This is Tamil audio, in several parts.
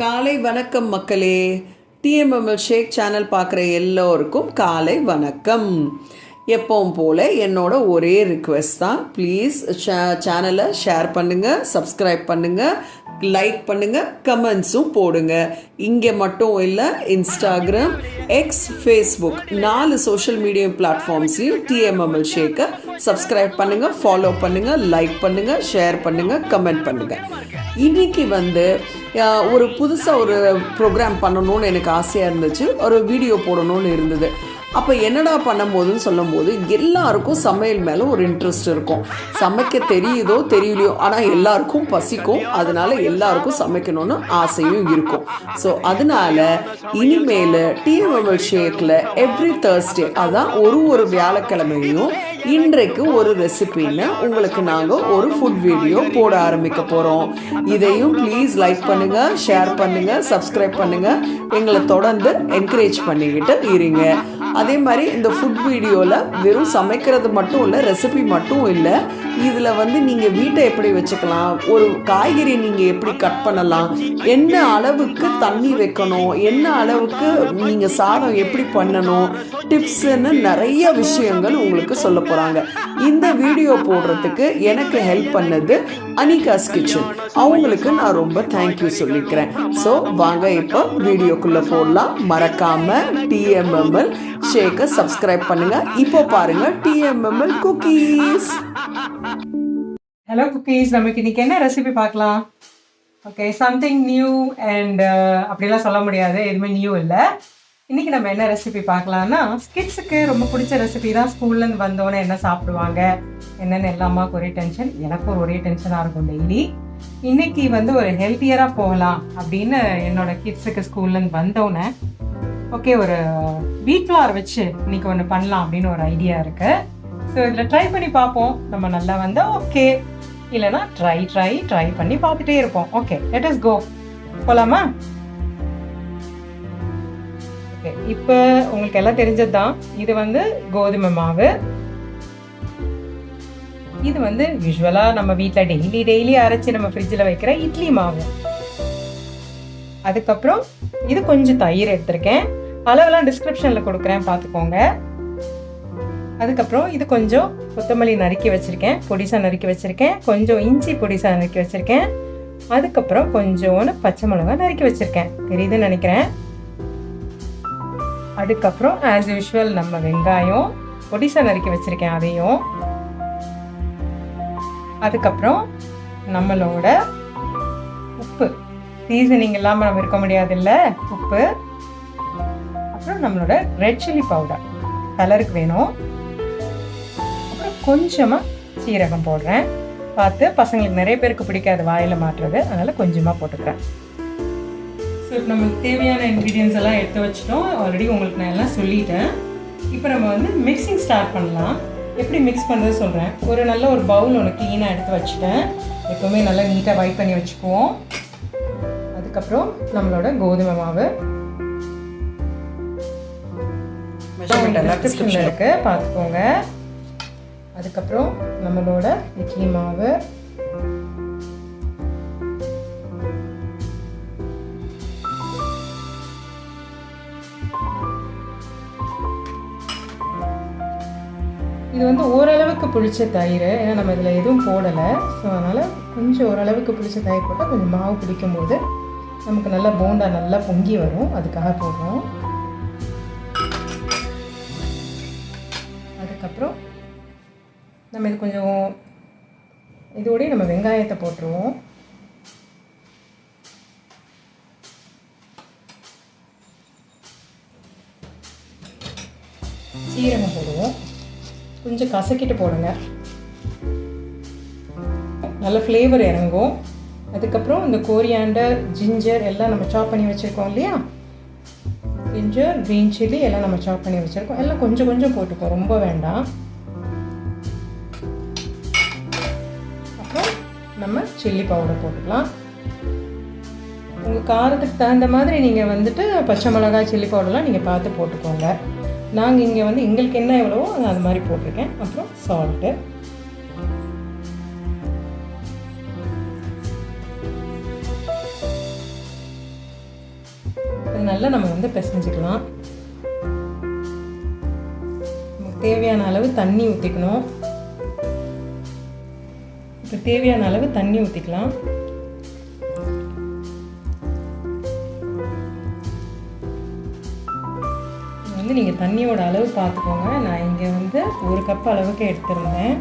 காலை வணக்கம் மக்களே. டிஎம்எம்எல் ஷேக் சேனல் பார்க்குற எல்லோருக்கும் காலை வணக்கம். எப்பவும் போல் என்னோட ஒரே ரிக்வெஸ்ட் தான், ப்ளீஸ் சேனலை ஷேர் பண்ணுங்கள், சப்ஸ்கிரைப் பண்ணுங்கள், லைக் பண்ணுங்கள், கமெண்ட்ஸும் போடுங்க. இங்கே மட்டும் இல்லை, Instagram, X, Facebook 4 social media பிளாட்ஃபார்ம்ஸையும் டிஎம்எம்எல் ஷேக்கை சப்ஸ்கிரைப் பண்ணுங்கள், ஃபாலோ பண்ணுங்கள், லைக் பண்ணுங்கள், ஷேர் பண்ணுங்கள், கமெண்ட் பண்ணுங்கள். இன்றைக்கி ஒரு புதுசாக ஒரு ப்ரோக்ராம் பண்ணணும்னு எனக்கு ஆசையாக இருந்துச்சு, ஒரு வீடியோ போடணும்னு இருந்தது. அப்போ என்னடா பண்ணும்போதுன்னு சொல்லும்போது எல்லாருக்கும் சமையல் மேலே ஒரு இன்ட்ரெஸ்ட் இருக்கும். சமைக்க தெரியுதோ தெரியலையோ, ஆனால் எல்லாருக்கும் பசிக்கும், அதனால எல்லாருக்கும் சமைக்கணும்னு ஆசையும் இருக்கும். ஸோ அதனால இனிமேல் டிஎம்எம்எல் ஷேக்கில் எவ்ரி தேர்ஸ்டே, அதான் ஒரு வியாழக்கிழமையும் இன்றைக்கு ஒரு ரெசிபின்னு உங்களுக்கு நாங்கள் ஒரு ஃபுட் வீடியோ போட ஆரம்பிக்க போகிறோம். இதையும் ப்ளீஸ் லைக் பண்ணுங்கள், ஷேர் பண்ணுங்கள், சப்ஸ்கிரைப் பண்ணுங்கள், எங்களை தொடர்ந்து என்கரேஜ் பண்ணிக்கிட்டு இருங்க. அதே மாதிரி இந்த ஃபுட் வீடியோவில் வெறும் சமைக்கிறது மட்டும் இல்லை, ரெசிபி மட்டும் இல்லை, இதில் நீங்கள் வீட்டை எப்படி வச்சுக்கலாம், ஒரு காய்கறி நீங்கள் எப்படி கட் பண்ணலாம், என்ன அளவுக்கு தண்ணி வைக்கணும், என்ன அளவுக்கு நீங்கள் சாதம் எப்படி பண்ணணும், டிப்ஸுன்னு நிறைய விஷயங்கள் உங்களுக்கு சொல்ல போகிறாங்க. இந்த வீடியோ போடுறதுக்கு எனக்கு ஹெல்ப் பண்ணது அனிகாஸ் கிச்சன், அவங்களுக்கு நான் ரொம்ப தேங்க்யூ சொல்லிக்கிறேன். ஸோ வாங்க இப்போ வீடியோக்குள்ளே போடலாம். மறக்காமல் டிஎம்எம்எல் ஷேக்கை சப்ஸ்கிரைப் பண்ணுங்கள். இப்போ பாருங்கள் டிஎம்எம்எல் குக்கீஸ். ஹலோ குக்கீஸ், நமக்கு இன்னைக்கு என்ன ரெசிபி பார்க்கலாம்? ஓகே, சம்திங் நியூ அண்ட் அப்படிலாம் சொல்ல முடியாது, எதுவுமே நியூ இல்லை. இன்றைக்கி நம்ம என்ன ரெசிபி பார்க்கலான்னா, கிட்ஸுக்கு ரொம்ப பிடிச்ச ரெசிபி தான். ஸ்கூல்லேருந்து வந்தோன்னே என்ன சாப்பிடுவாங்க என்னென்னு எல்லாமாக்கு ஒரே டென்ஷன், எனக்கும் ஒரே டென்ஷனாக இருக்கும் டெய்லி. இன்றைக்கி ஒரு ஹெல்த்தியராக போகலாம் அப்படின்னு என்னோடய கிட்ஸுக்கு ஸ்கூல்லேருந்து வந்தோன்னே ஓகே ஒரு வீட் ஃப்ளார் வச்சு இன்றைக்கி ஒன்று பண்ணலாம் அப்படின்னு ஒரு ஐடியா இருக்குது. ஸோ இதில் ட்ரை பண்ணி பார்ப்போம். நம்ம நல்லா வந்தால் ஓகே, இல்லைனா ட்ரை பண்ணி பார்த்துட்டே இருப்போம். Okay, let us go. போகலாமா? ஓகே, இப்போ உங்களுக்கு எல்லாம் தெரிஞ்சது தான். இது கோதுமை மாவு. இது யூஸ்வலாக நம்ம வீட்டில் டெய்லி அரைச்சி நம்ம ஃப்ரிட்ஜில் வைக்கிற இட்லி மாவு. அதுக்கப்புறம் இது கொஞ்சம் தயிர் எடுத்திருக்கேன், அளவெல்லாம் டிஸ்கிரிப்ஷனில் கொடுக்குறேன், பார்த்துக்கோங்க. அதுக்கப்புறம் இது கொஞ்சம் கொத்தமல்லி நறுக்கி வச்சுருக்கேன், பொடிசாக நறுக்கி வச்சுருக்கேன், கொஞ்சம் இஞ்சி பொடிசாக நறுக்கி வச்சுருக்கேன், அதுக்கப்புறம் கொஞ்சோன்னு பச்சை மிளகா நறுக்கி வச்சுருக்கேன், தெரியுதுன்னு நினைக்கிறேன். அதுக்கப்புறம் ஆஸ் யூஷுவல் நம்ம வெங்காயம் பொடிசாக நறுக்கி வச்சுருக்கேன், அதையும். அதுக்கப்புறம் நம்மளோட உப்பு, சீசனிங் இல்லாமல் நம்ம இருக்க முடியாது இல்லை, உப்பு. அப்புறம் நம்மளோட ரெட் சில்லி பவுடர், கலருக்கு வேணும். அப்புறம் கொஞ்சமாக சீரகம் போடுறேன், பார்த்து, பசங்களுக்கு நிறைய பேருக்கு பிடிக்காது வாயில் மாட்டுறது, அதனால் கொஞ்சமாக போட்டுக்கிறேன். ஸோ இப்போ நம்மளுக்கு தேவையான இன்க்ரீடியன்ஸ் எல்லாம் எடுத்து வச்சிட்டோம். ஆல்ரெடி உங்களுக்கு நான் எல்லாம் சொல்லிட்டேன். இப்போ நம்ம மிக்சிங் ஸ்டார்ட் பண்ணலாம். எப்படி மிக்ஸ் பண்ணுறது சொல்கிறேன். நல்ல ஒரு பவுல் ஒன்று க்ளீனாக எடுத்து வச்சுட்டேன். எப்போவுமே நல்லா நீட்டாக வைப் பண்ணி வச்சுக்குவோம். அதுக்கப்புறம் நம்மளோட கோதுமை மாவு டிஸ்கிரிப்ஷனில் இருக்கு, பார்த்துக்கோங்க. அதுக்கப்புறம் நம்மளோட இட்லி மாவு, இது ஓரளவுக்கு புளிச்ச தயிர், ஏன்னா நம்ம இதில் எதுவும் போடலை. ஸோ அதனால் கொஞ்சம் ஓரளவுக்கு புளிச்ச தயிர் போட்டால் கொஞ்சம் மாவு பிடிக்கும் போது நமக்கு நல்லா போண்டா நல்லா பொங்கி வரும், அதுக்காக போடுறோம். அதுக்கப்புறம் நம்ம இது கொஞ்சம் இதோடய நம்ம வெங்காயத்தை போட்டுருவோம். சீரகம் போடுவோம், கொஞ்சம் கசக்கிட்டு போடுங்க, நல்ல ஃப்ளேவர் இறங்கும். அதுக்கப்புறம் இந்த கோரியாண்டர், ஜிஞ்சர் எல்லாம் நம்ம சாப் பண்ணி வச்சுருக்கோம் இல்லையா, ஜிஞ்சர், க்ரீன் சில்லி எல்லாம் நம்ம சாப் பண்ணி வச்சுருக்கோம், எல்லாம் கொஞ்சம் கொஞ்சம் போட்டுக்கோம், ரொம்ப வேண்டாம். அப்புறம் நம்ம சில்லி பவுடர் போட்டுக்கலாம். உங்கள் காரத்துக்கு தகுந்த மாதிரி நீங்கள் பச்சை மிளகாய், சில்லி பவுடர்லாம் நீங்கள் பார்த்து போட்டுக்கோங்க. நாங்கள் இங்கே எங்களுக்கு என்ன எவ்வளவோ அது மாதிரி போட்டிருக்கேன். அப்புறம் சால்ட்டு, இது நல்லா நம்ம வந்து பிசைஞ்சுக்கலாம். நமக்கு தேவையான அளவு தண்ணி ஊற்றிக்கணும். இப்போ தேவையான அளவு தண்ணி ஊற்றிக்கலாம். வந்து நீங்கள் தண்ணியோட அளவு பார்த்துக்கோங்க. நான் இங்கே வந்து 1 கப் அளவுக்கு எடுத்திருந்தேன்.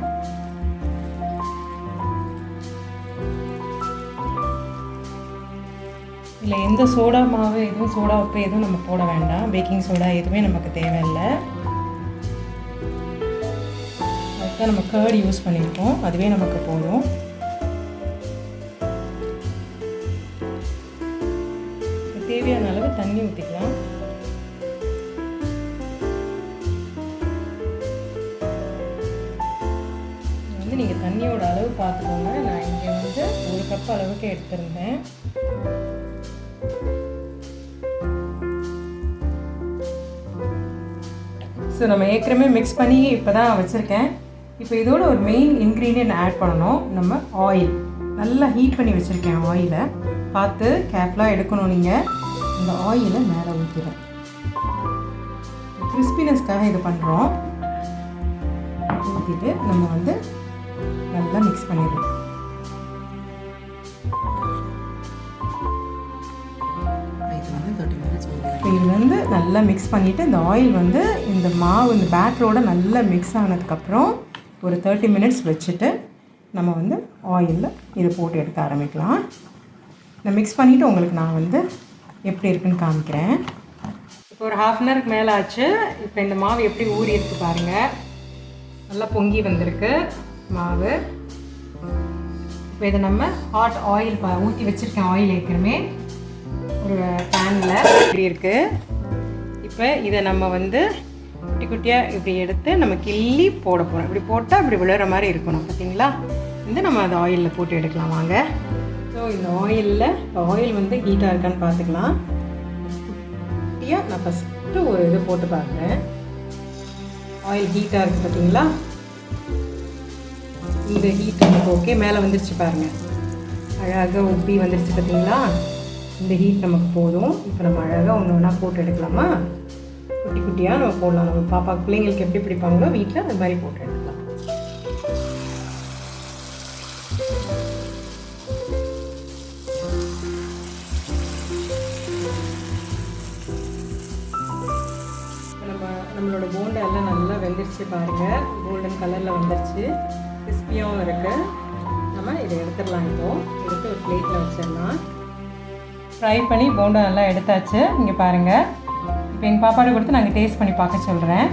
இல்லை எந்த சோடா மாவு எதுவும் சோடா உப்பு எதுவும் நம்ம போட வேண்டாம். பேக்கிங் சோடா எதுவுமே நமக்கு தேவையில்லை. அதுதான் நம்ம கர்ட் யூஸ் பண்ணியிருக்கோம். அதுவே நமக்கு போதும். தேவையான அளவு தண்ணி ஊற்றிக்கலாம். வந்து நீங்கள் தண்ணியோட அளவு பார்த்துக்கோங்க. நான் இங்கே வந்து 1 கப் அளவுக்கு எடுத்திருந்தேன். ஸோ நம்ம ஏற்கனவே மிக்ஸ் பண்ணி இப்போ தான் வச்சுருக்கேன். இப்போ இதோட ஒரு மெயின் இன்க்ரீடியன்ட் ஆட் பண்ணணும். நம்ம ஆயில் நல்லா ஹீட் பண்ணி வச்சுருக்கேன். ஆயிலை பார்த்து கேர்ஃபுல்லாக எடுக்கணும். நீங்கள் இந்த ஆயிலை மேலே ஊற்றிடும். கிறிஸ்பினஸ்க்காக இது பண்ணுறோம். ஊற்றிட்டு நம்ம வந்து நல்லா மிக்ஸ் பண்ணிடுறோம். இது வந்து நல்லா மிக்ஸ் பண்ணிவிட்டு இந்த ஆயில் வந்து இந்த மாவு இந்த பேட்டரோட நல்லா மிக்ஸ் ஆனதுக்கப்புறம் ஒரு 30 மினிட்ஸ் வச்சுட்டு நம்ம வந்து ஆயிலில் இதை போட்டு எடுக்க ஆரம்பிக்கலாம். நான் மிக்ஸ் பண்ணிவிட்டு உங்களுக்கு நான் வந்து எப்படி இருக்குன்னு காமிக்கிறேன். இப்போ ஒரு 1/2 அன் ஹவருக்கு மேலே ஆச்சு. இப்போ இந்த மாவு எப்படி ஊறி இருக்கு பாருங்கள். நல்லா பொங்கி வந்திருக்கு மாவு. இப்போ இதை நம்ம ஹாட் ஆயில் ஊற்றி வச்சுருக்கேன். ஆயில் ஏற்கனவே ஒரு பேனில் இப்படி இருக்குது. இப்போ இதை நம்ம வந்து குட்டி குட்டியாக இப்படி எடுத்து நம்ம கிள்ளி போட போகிறோம். இப்படி போட்டால் இப்படி விழுற மாதிரி இருக்கணும். பார்த்தீங்களா? வந்து நம்ம அதை ஆயிலில் போட்டு எடுக்கலாம் வாங்க. ஸோ இந்த ஆயில் வந்து ஹீட்டாக இருக்கான்னு பார்த்துக்கலாம். குட்டியாக நான் ஃபஸ்ட்டு ஒரு இது போட்டு பார்க்குறேன். ஆயில் ஹீட்டாக இருக்குது பார்த்தீங்களா? இந்த ஹீட் நமக்கு ஓகே. மேலே வந்துருச்சு பாருங்கள். அழகாக உப்பி வந்துருச்சு பார்த்தீங்களா? இந்த ஹீட் நமக்கு போதும். இப்போ நம்ம அழகாக ஒன்று ஒன்றா போட்டு எடுக்கலாமா? குட்டி குட்டியாக நம்ம போடலாம். நம்ம பாப்பா பிள்ளைங்களுக்கு எப்படி பிடிப்பாங்களோ வீட்டில் அது மாதிரி போட்டு எடுக்கலாம். நம்மளோட போண்டா எல்லாம் நல்லா வெந்துருச்சு பாருங்கள். கோல்டன் கலரில் வந்துருச்சு. கிறிஸ்பியாகவும் இருக்குது. நம்ம இதை எடுத்துடலாம். இப்போது எடுத்து ஒரு பிளேட்டில் வச்சிடலாம். ஃப்ரை பண்ணி போண்டா நல்லா எடுத்தாச்சு. இங்கே பாருங்கள். இப்போ எங்கள் பாப்பாடு கொடுத்து நாங்கள் டேஸ்ட் பண்ணி பார்க்க சொல்கிறேன்.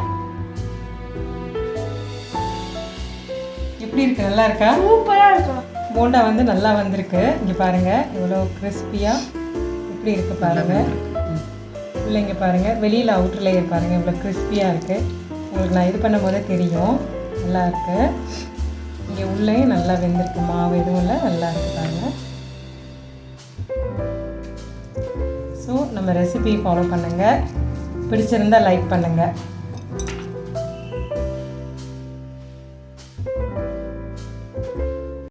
எப்படி இருக்குது? நல்லா இருக்கா? சூப்பராக இருக்கும். போண்டா வந்து நல்லா வந்திருக்கு. இங்கே பாருங்கள் எவ்வளோ கிறிஸ்பியாக எப்படி இருக்குது பாருங்கள். இல்லை இங்கே பாருங்கள் வெளியில் அவுட்டர் லேயர் பாருங்கள் இவ்வளோ கிறிஸ்பியாக இருக்குது. உங்களுக்கு நான் இது பண்ணும் போதே தெரியும். நல்லா இருக்குது. இங்கே உள்ளேயும் நல்லா வெந்திருக்கு. மாவு எதுவும் இல்லை. நல்லா இருக்குது பாருங்கள். ஸோ நம்ம ரெசிபி ஃபாலோ பண்ணுங்கள். பிடிச்சிருந்தால் லைக் பண்ணுங்கள்.